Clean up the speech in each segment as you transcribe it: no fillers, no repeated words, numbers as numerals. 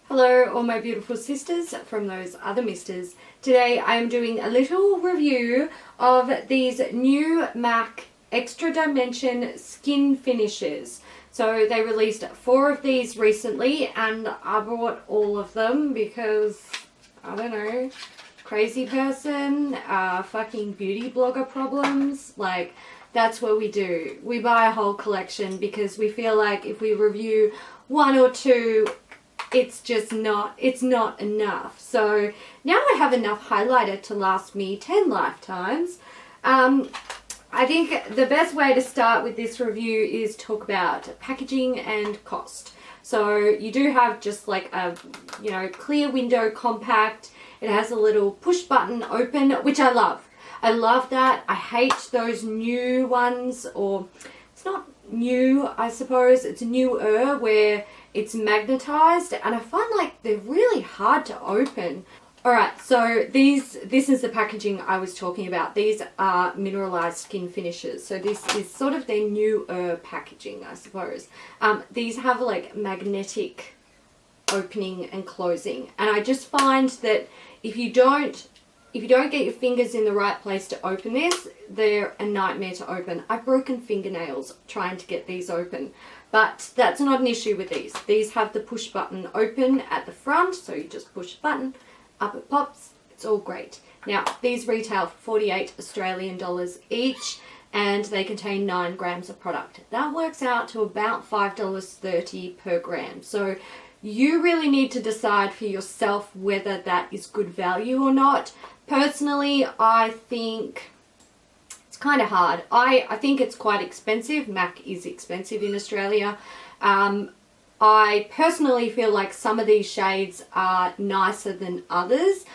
Hello all my beautiful sisters from those other misters. Today I am doing a little review of these new MAC Extra Dimension Skin Finishes. So they released 4 of these recently and I bought all of them because, I don't know, crazy person, fucking beauty blogger problems, like that's what we do. We buy a whole collection because we feel like if we review 1 or 2, it's not enough. So now I have enough highlighter to last me 10 lifetimes. I think the best way to start with this review is talk about packaging and cost. So you do have just like a, clear window compact. It has a little push button open, which I love. I love that. I hate those new ones, or it's not new, I suppose. It's newer where it's magnetized, and I find like they're really hard to open. Alright, so this is the packaging I was talking about. These are mineralized skin finishes. So this is sort of their newer packaging, I suppose. These have like magnetic opening and closing. And I just find that if you don't get your fingers in the right place to open this, they're a nightmare to open. I've broken fingernails trying to get these open. But that's not an issue with these. These have the push button open at the front, so you just push the button, up it pops, it's all great. Now, these retail for 48 Australian dollars each, and they contain 9 grams of product. That works out to about $5.30 per gram. So you really need to decide for yourself whether that is good value or not. Personally, I think kind of hard. I think it's quite expensive. MAC is expensive in Australia. I personally feel like some of these shades are nicer than others,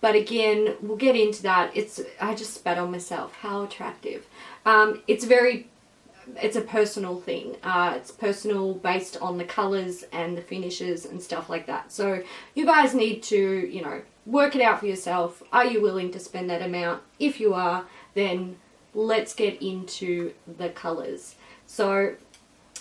but again, we'll get into that. I just spat on myself. How attractive. It's a personal thing. It's personal based on the colors and the finishes and stuff like that. So you guys need to, work it out for yourself. Are you willing to spend that amount? If you are, then let's get into the colors. So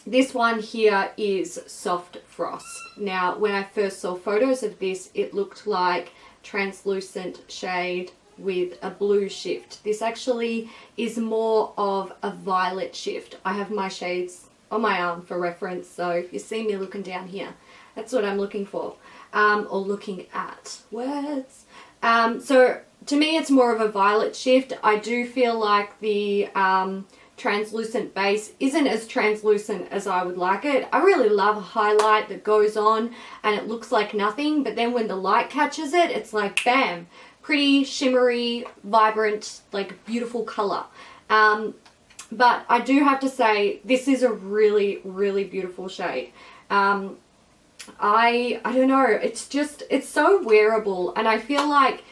this one here is Soft Frost. Now, when I first saw photos of this, it looked like translucent shade with a blue shift. This actually is more of a violet shift. I have my shades on my arm for reference, so if you see me looking down here, that's what I'm looking for, or looking at. Words. So to me, it's more of a violet shift. I do feel like the translucent base isn't as translucent as I would like it. I really love a highlight that goes on and it looks like nothing, but then when the light catches it, it's like bam, pretty, shimmery, vibrant, like beautiful color. But I do have to say, this is a really, really beautiful shade. I don't know, it's so wearable, and I feel like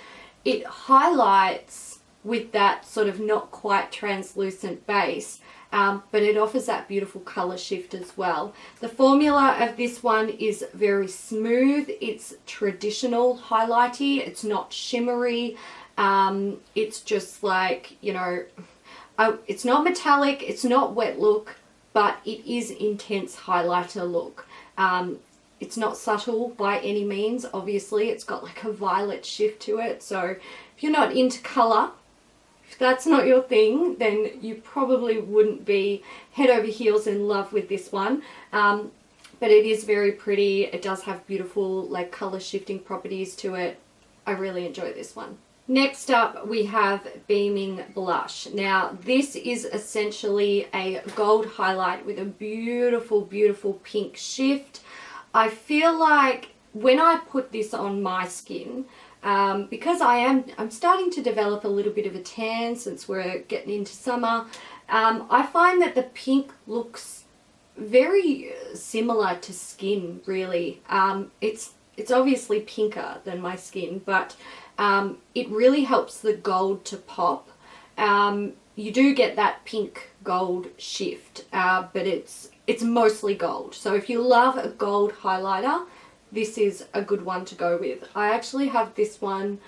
it highlights with that sort of not quite translucent base, but it offers that beautiful color shift as well. The formula of this one is very smooth. It's traditional highlighty. It's not shimmery. It's just like, it's not metallic. It's not wet look, but it is intense highlighter look. It's not subtle by any means, obviously. It's got like a violet shift to it. So if you're not into color, if that's not your thing, then you probably wouldn't be head over heels in love with this one. But it is very pretty. It does have beautiful like color shifting properties to it. I really enjoy this one. Next up, we have Beaming Blush. Now, this is essentially a gold highlight with a beautiful, beautiful pink shift. I feel like when I put this on my skin, because I'm starting to develop a little bit of a tan since we're getting into summer, I find that the pink looks very similar to skin, really. It's obviously pinker than my skin, but it really helps the gold to pop. You do get that pink gold shift, but it's mostly gold. So if you love a gold highlighter, this is a good one to go with. I actually have this one.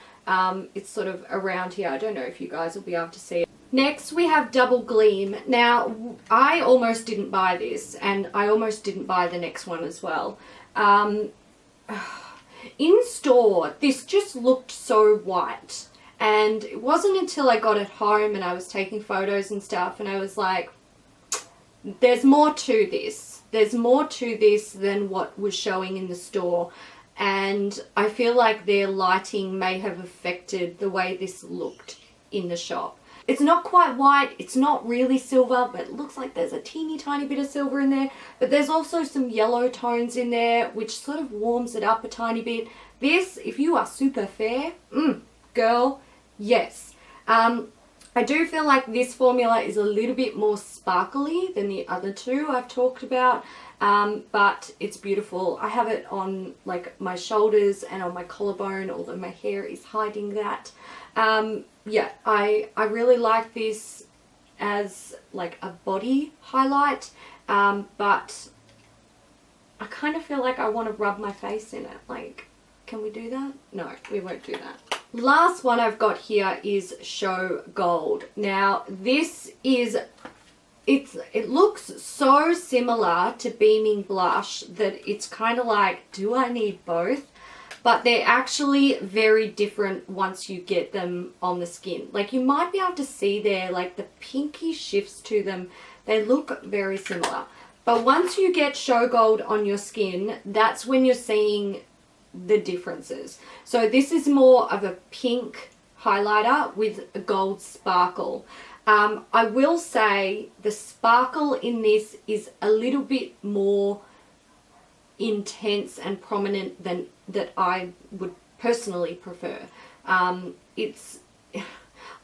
It's sort of around here. I don't know if you guys will be able to see it. Next, we have Double Gleam. Now, I almost didn't buy this, and I almost didn't buy the next one as well. In store, this just looked so white. And it wasn't until I got it home and I was taking photos and stuff and I was like, there's more to this. There's more to this than what was showing in the store. And I feel like their lighting may have affected the way this looked in the shop. It's not quite white, it's not really silver, but it looks like there's a teeny tiny bit of silver in there. But there's also some yellow tones in there, which sort of warms it up a tiny bit. This, if you are super fair, girl, yes. I do feel like this formula is a little bit more sparkly than the other two I've talked about, but it's beautiful. I have it on like my shoulders and on my collarbone, although my hair is hiding that. Yeah, I really like this as like a body highlight, but I kind of feel like I want to rub my face in it. Like, can we do that? No, we won't do that. Last one I've got here is Show Gold. Now this is, it looks so similar to Beaming Blush that it's kind of like, do I need both? But they're actually very different once you get them on the skin. Like, you might be able to see there, like the pinky shifts to them. They look very similar. But once you get Show Gold on your skin, that's when you're seeing the differences. So this is more of a pink highlighter with a gold sparkle. I will say the sparkle in this is a little bit more intense and prominent than that I would personally prefer. I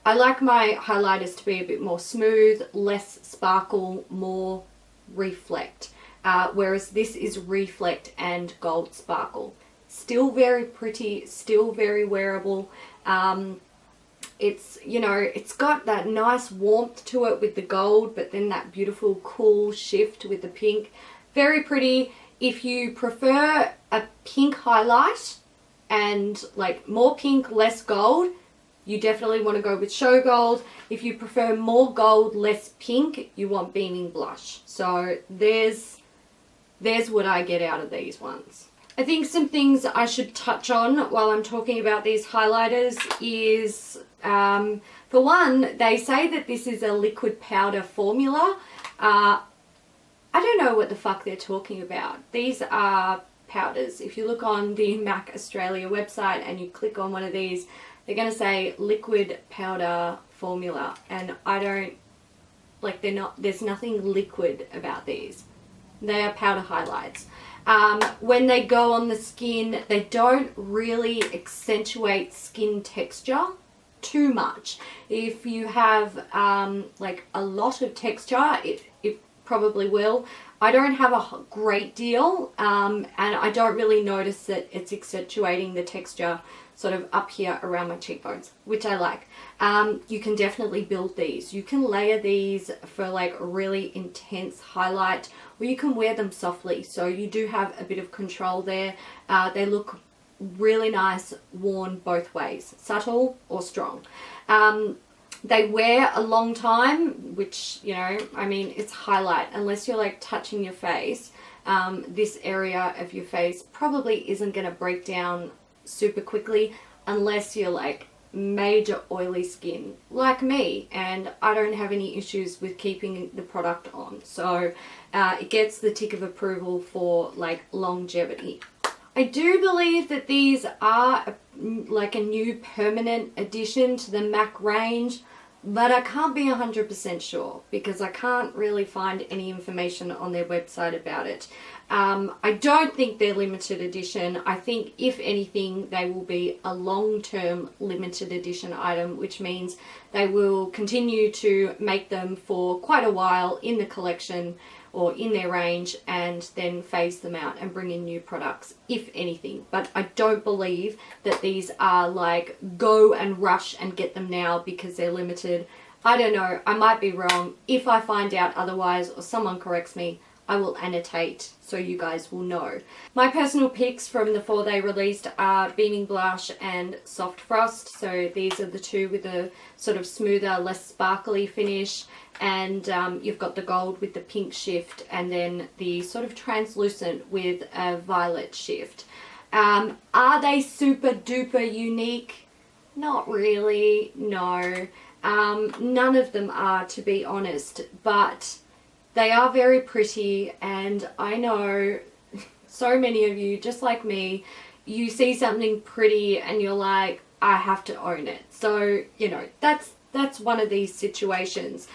like my highlighters to be a bit more smooth, less sparkle, more reflect, whereas this is reflect and gold sparkle. Still very pretty, still very wearable. It's, you know, it's got that nice warmth to it with the gold, but then that beautiful cool shift with the pink. Very pretty. If you prefer a pink highlight and like more pink, less gold, you definitely want to go with Show Gold. If you prefer more gold, less pink, you want Beaming Blush. So there's what I get out of these ones. I think some things I should touch on while I'm talking about these highlighters is, for one, they say that this is a liquid powder formula. I don't know what the fuck they're talking about. These are powders. If you look on the MAC Australia website and you click on one of these, they're going to say liquid powder formula. And I don't, like, there's nothing liquid about these. They are powder highlights. When they go on the skin, they don't really accentuate skin texture too much. If you have like a lot of texture, it probably will. I don't have a great deal, and I don't really notice that it's accentuating the texture sort of up here around my cheekbones, which I like. You can definitely build these. You can layer these for like a really intense highlight, or you can wear them softly, so you do have a bit of control there. They look really nice worn both ways, subtle or strong. They wear a long time, which, you know, I mean, it's highlight. Unless you're like touching your face, this area of your face probably isn't going to break down super quickly unless you're like major oily skin like me, and I don't have any issues with keeping the product on. So it gets the tick of approval for like longevity. I do believe that these are like a new permanent addition to the MAC range, but I can't be 100% sure because I can't really find any information on their website about it. I don't think they're limited edition. I think if anything, they will be a long-term limited edition item, which means they will continue to make them for quite a while in the collection or in their range, and then phase them out and bring in new products, if anything. But I don't believe that these are like go and rush and get them now because they're limited. I don't know, I might be wrong. If I find out otherwise or someone corrects me, I will annotate so you guys will know. My personal picks from the 4 they released are Beaming Blush and Soft Frost. So these are the two with a sort of smoother, less sparkly finish. And you've got the gold with the pink shift, and then the sort of translucent with a violet shift. Are Are they super duper unique? Not really, no. None of them are, to be honest, but they are very pretty, and I know so many of you, just like me, you see something pretty and you're like, I have to own it. So, you know, that's one of these situations.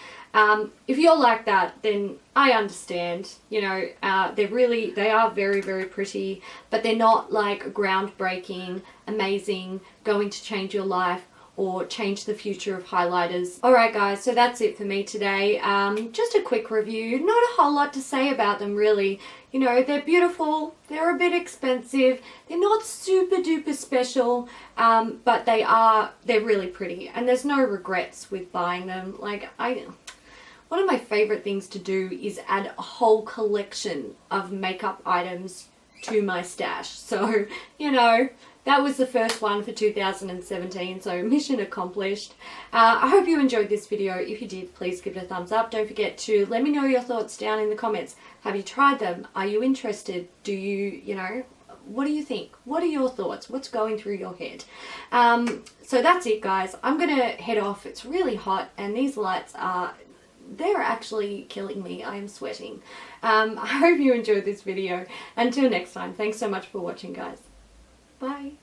If you're like that, then I understand. You know, they are very, very pretty, but they're not like groundbreaking, amazing, going to change your life or change the future of highlighters. Alright guys, so that's it for me today. Just a quick review, not a whole lot to say about them really. You know, they're beautiful, they're a bit expensive, they're not super duper special, but they're really pretty, and there's no regrets with buying them. Like, one of my favorite things to do is add a whole collection of makeup items to my stash. So, you know, that was the first one for 2017, so mission accomplished. I hope you enjoyed this video. If you did, please give it a thumbs up. Don't forget to let me know your thoughts down in the comments. Have you tried them? Are you interested? Do you know, what do you think? What are your thoughts? What's going through your head? So that's it, guys. I'm going to head off. It's really hot, and these lights they're actually killing me. I am sweating. I hope you enjoyed this video. Until next time, thanks so much for watching, guys. Bye.